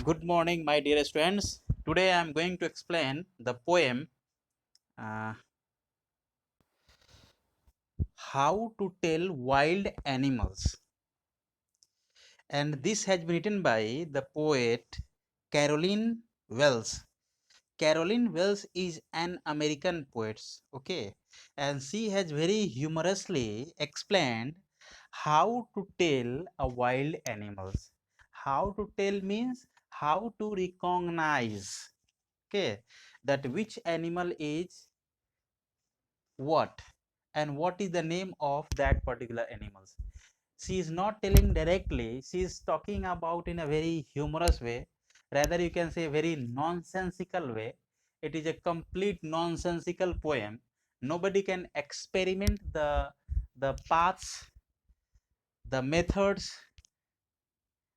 Good morning, my dear students. Today I am going to explain the poem uh, How to Tell Wild Animals. And this has been written by the poet Caroline Wells. Caroline Wells is an American poet, okay, and she has very humorously explained how to tell a wild animals. How to tell means how to recognize, okay, that which animal is what and what is the name of that particular animals. She is not telling directly, she is talking about in a very humorous way, rather you can say very nonsensical way. It is a complete nonsensical poem. Nobody can experiment the paths, the methods,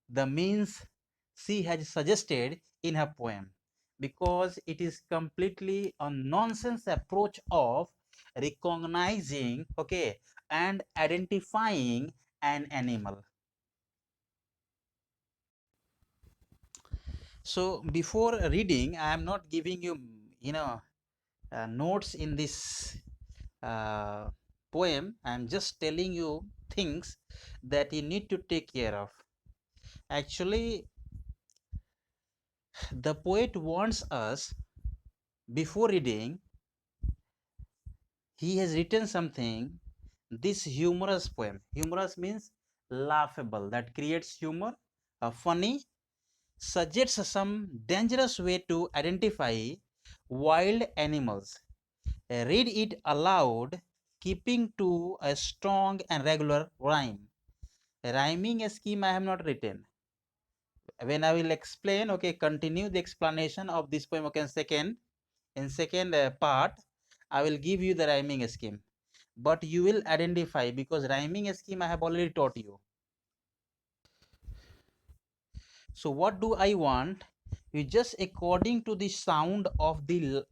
the means she has suggested in her poem, because it is completely a nonsense approach of recognizing, okay, and identifying an animal. So before reading, I am not giving you, notes in this uh, poem. I am just telling you things that you need to take care of. Actually, the poet wants us, before reading, he has written something, this humorous poem. Humorous means laughable, that creates humor, funny, suggests some dangerous way to identify wild animals. Read it aloud, keeping to a strong and regular rhyme. Rhyming scheme I have not written. When I will explain, okay, continue the explanation of this poem, okay, in second part, I will give you the rhyming scheme. But you will identify, because rhyming scheme I have already taught you. So what do I want? You just, according to the sound of the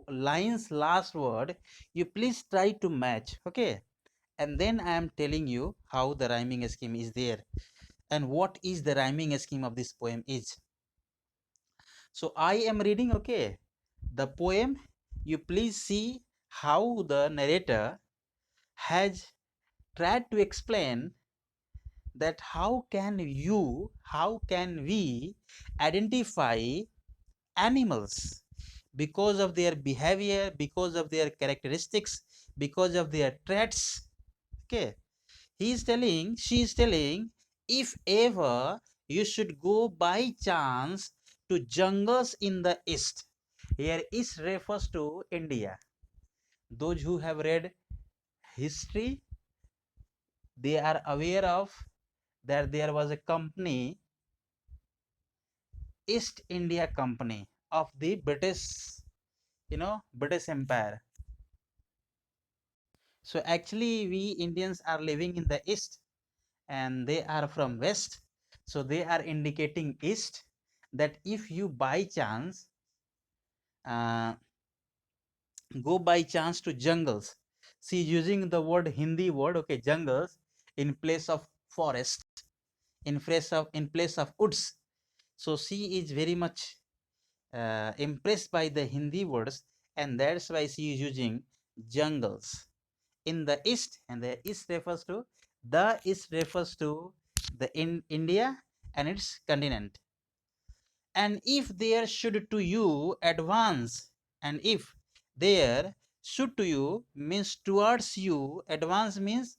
line's last word, you please try to match, okay? And then I am telling you how the rhyming scheme is there and what is the rhyming scheme of this poem is. So I am reading, okay, the poem. You please see how the narrator has tried to explain that how can we identify animals because of their behavior, because of their characteristics, because of their traits, okay. She is telling, if ever you should go by chance to jungles in the east. Here east refers to India. Those who have read history, they are aware of that there was a company, East India Company of the British Empire. So actually we Indians are living in the east and they are from west, so they are indicating east, that if you by chance uh, go by chance to jungles, see, using the word Hindi word, okay, jungles in place of forest, in place of woods. So she is very much impressed by the Hindi words, and that's why she is using jungles in the east. And the east refers to the in India and its continent. And if there should to you advance, and if there should to you means towards you, advance means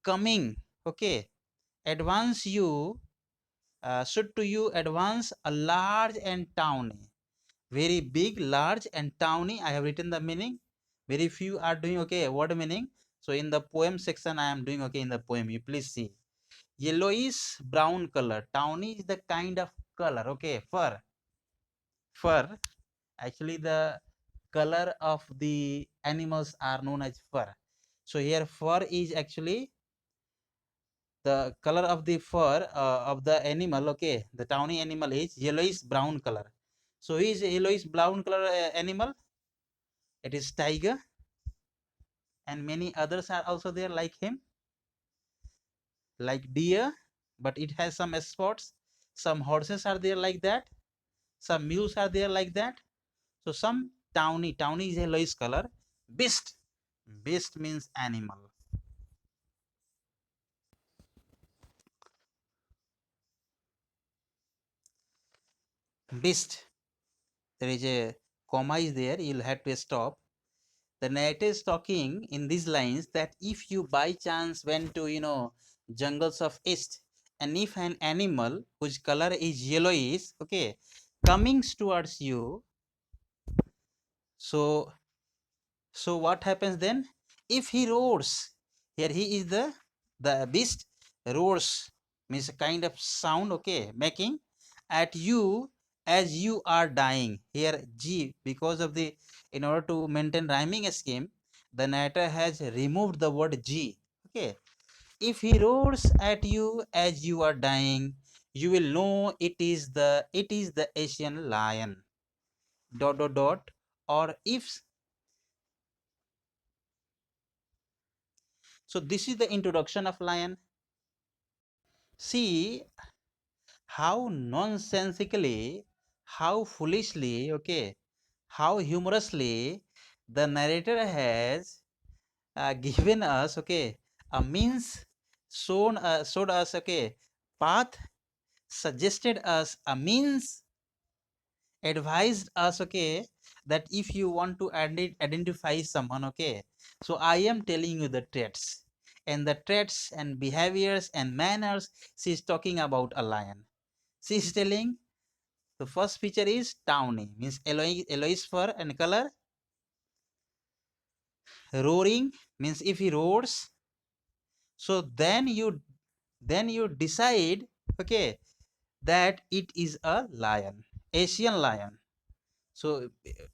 coming, okay, advance you, should to you advance a large and towny, very big, large and towny. I have written the meaning. Very few are doing, okay, word meaning. So in the poem section I am doing, okay, in the poem you please see, yellowish brown color. Towny is the kind of color, okay, fur. Actually the color of the animals are known as fur. So here fur is actually the color of the fur of the animal, okay, the tawny animal is yellowish brown color. So he is a yellowish brown color animal. It is tiger, and many others are also there like him, like deer, but it has some spots. Some horses are there like that. Some mules are there like that. So some tawny is yellowish color. Beast, beast means animal. Beast, there is a comma is there, you'll have to stop. The narrator is talking in these lines that if you by chance went to jungles of east, and if an animal whose color is yellowish, okay, coming towards you, so what happens then? If he roars, here he is the beast roars, means a kind of sound, okay, making at you as you are dying. Here G, because of the, in order to maintain rhyming scheme, the narrator has removed the word G. Okay, if he roars at you as you are dying, you will know it is the Asian lion. Dot dot dot. Or if so, this is the introduction of lion. See how nonsensically, how foolishly, okay, how humorously the narrator has given us, okay, a means, showed us, okay, path, suggested us a means, advised us, okay, that if you want to identify someone, okay, so I am telling you the traits, and the traits and behaviors and manners. She is talking about a lion. She is telling the first feature is tawny, means yellowish fur and color. Roaring means if he roars, so then you decide, okay, that it is a lion, Asian lion. So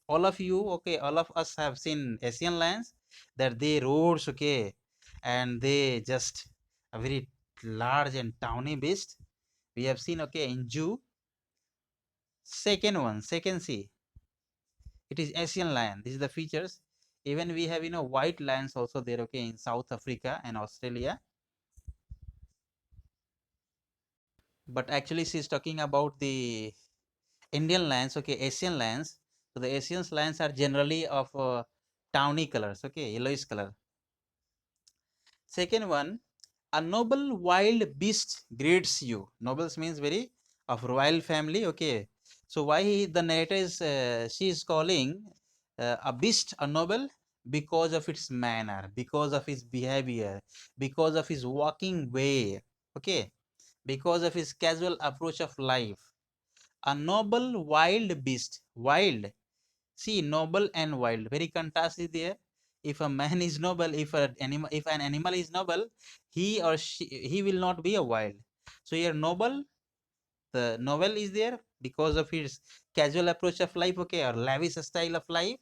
all of you, okay, all of us have seen Asian lions, that they roars, okay, and they just a very large and tawny beast. We have seen, okay, in zoo. Second C, it is Asian lion. This is the features. Even we have white lions also there, okay, in South Africa and Australia. But actually, she is talking about the Indian lions, okay, Asian lions. So the Asian lions are generally of tawny colors, okay, yellowish color. Second one, a noble wild beast greets you. Nobles means very of royal family, okay. So why the narrator is she is calling a beast a noble? Because of its manner, because of his behavior, because of his walking way, okay, because of his casual approach of life. A noble wild beast, wild. See, noble and wild, very contrast is there. If a man is noble, if an animal is noble, he will not be a wild. So here noble, the novel is there because of his casual approach of life, okay, or lavish style of life.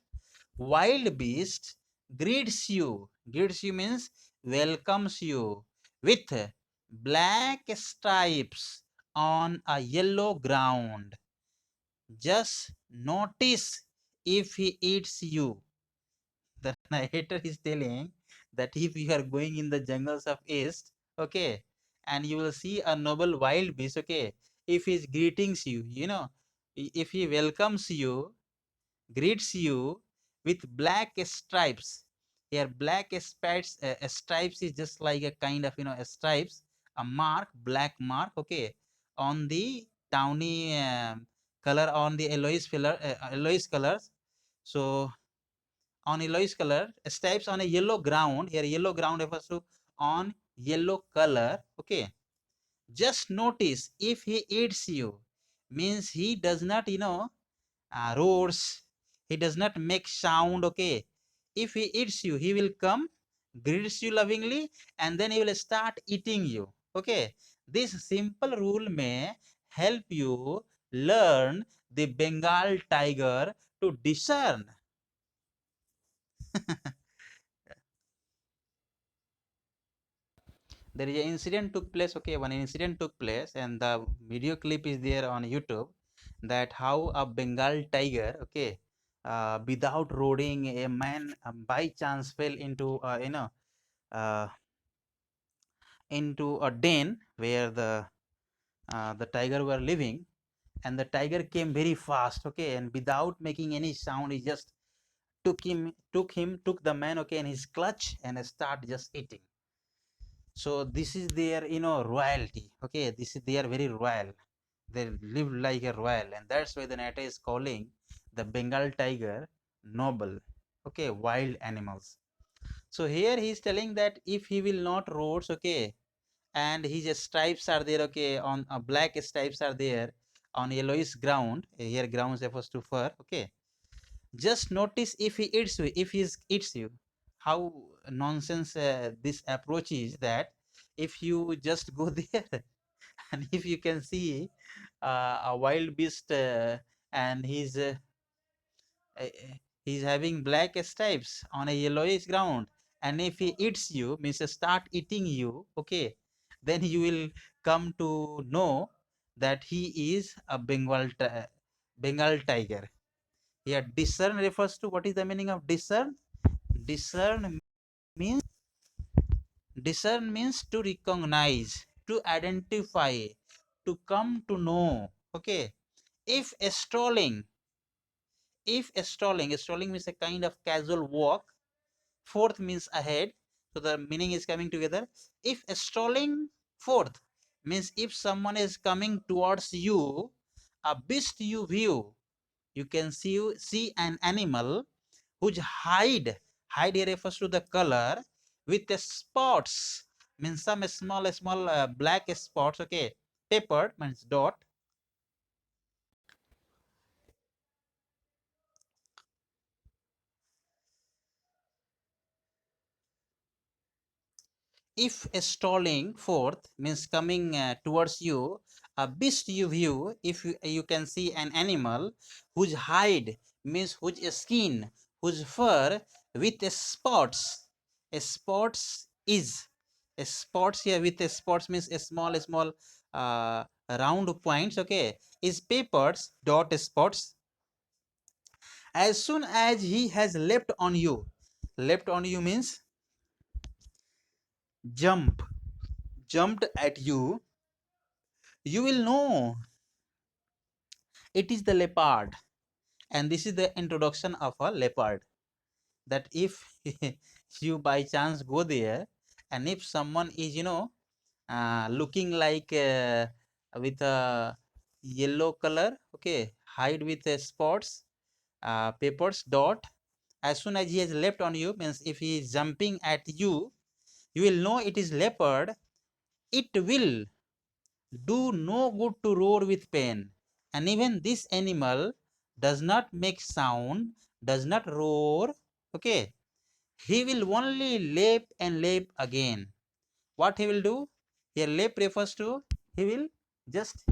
Wild beast greets you. Greets you means welcomes you with black stripes on a yellow ground. Just notice if he eats you. The narrator is telling that if you are going in the jungles of east, okay, and you will see a noble wild beast, okay, if he greetings you, if he welcomes you, greets you with black stripes. Here black stripes is just like a kind of stripes, a mark, black mark, okay, on the tawny color, on the yellowish colors. So on yellowish color stripes on a yellow ground. Here yellow ground refers to on yellow color, okay. Just notice if he eats you, means he does not roars, he does not make sound, okay. If he eats you, he will come, greets you lovingly, and then he will start eating you, okay. This simple rule may help you learn the Bengal tiger to discern. There is an incident took place, okay, one incident took place, and the video clip is there on YouTube, that how a Bengal tiger, okay, without roaring, a man by chance fell uh, into a den where the tiger were living, and the tiger came very fast, okay, and without making any sound, he just took the man, okay, in his clutch and start just eating. So this is their, royalty, okay, this is, they are very royal, they live like a royal, and that's why the narrator is calling the Bengal tiger noble, okay, wild animals. So here he is telling that if he will not roars, okay, and his stripes are there, okay, on black stripes are there on yellowish ground, here ground refers to fur, okay, just notice if he eats you, if he eats you, how nonsense this approach is, that if you just go there and if you can see a wild beast, and uh, he's having black stripes on a yellowish ground, and if he eats you, means start eating you, okay, then you will come to know that he is a Bengal tiger. Here discern refers to, what is the meaning of discern? discern means Discern means to recognize, to identify, to come to know, okay. If strolling, strolling means a kind of casual walk. Forth means ahead, so the meaning is coming together. If strolling forth means if someone is coming towards you, a beast you view, you can see an animal whose hide here refers to the color, with the spots, means some small black spots, okay, peppered means dot. If strolling forth means coming towards you, a beast you view, if you can see an animal whose hide means whose skin, whose fur, with spots. Spots is spots here, with spots means a small uh, round points, okay, is papers dot spots. As soon as he has leapt on you means jump jumped at you, you will know it is the leopard. And this is the introduction of a leopard, that if you by chance go there, and if someone is, looking like with a yellow color, okay, hide with spots, papers dot, as soon as he has leapt on you, means if he is jumping at you, you will know it is leopard. It will do no good to roar with pain. And even this animal does not make sound, does not roar, okay, he will only leap and leap again. What he will do? Here leap refers to, he will just,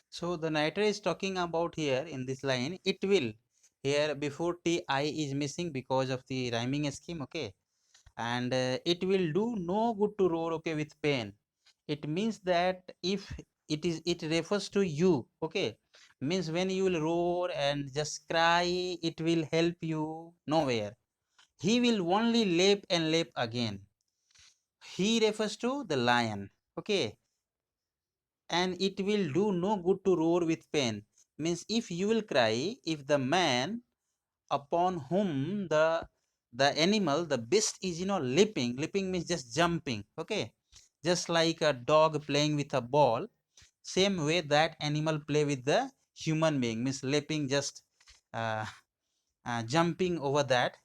so the narrator is talking about here in this line, it will, here before ti is missing because of the rhyming scheme, okay, and it will do no good to roar, okay, with pain. It means that if it refers to you, okay, means when you will roar and just cry, it will help you nowhere. He will only leap and leap again. He refers to the lion, okay, and it will do no good to roar with pain, means if you will cry, if the man upon whom the animal, the beast is, leaping means just jumping, okay, just like a dog playing with a ball, same way that animal play with the human being, means leaping, just uh, jumping over that.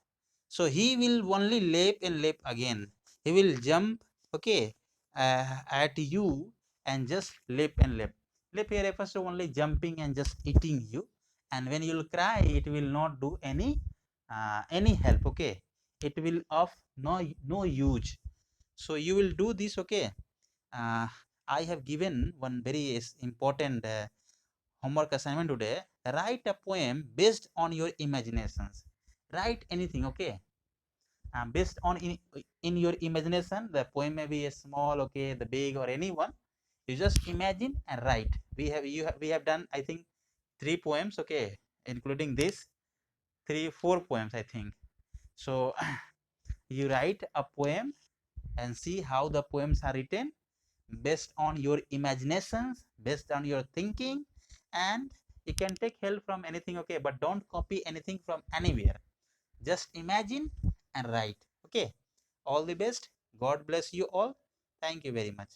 So he will only leap and leap again, he will jump, okay, at you, and just leap and leap. Leap here refers to only jumping and just eating you, and when you will cry, it will not do any help, okay, it will of no use. So you will do this, okay. uh, I have given one very important homework assignment today. Write a poem based on your imaginations. Write anything, okay, based on in your imagination. The poem may be a small, okay, the big, or anyone. You just imagine and write. We have done, I think, 3 poems, okay, including this, 4 poems, I think. So you write a poem and see how the poems are written, based on your imaginations, based on your thinking, and you can take help from anything, okay, but don't copy anything from anywhere. Just imagine and write. Okay, all the best. God bless you all. Thank you very much.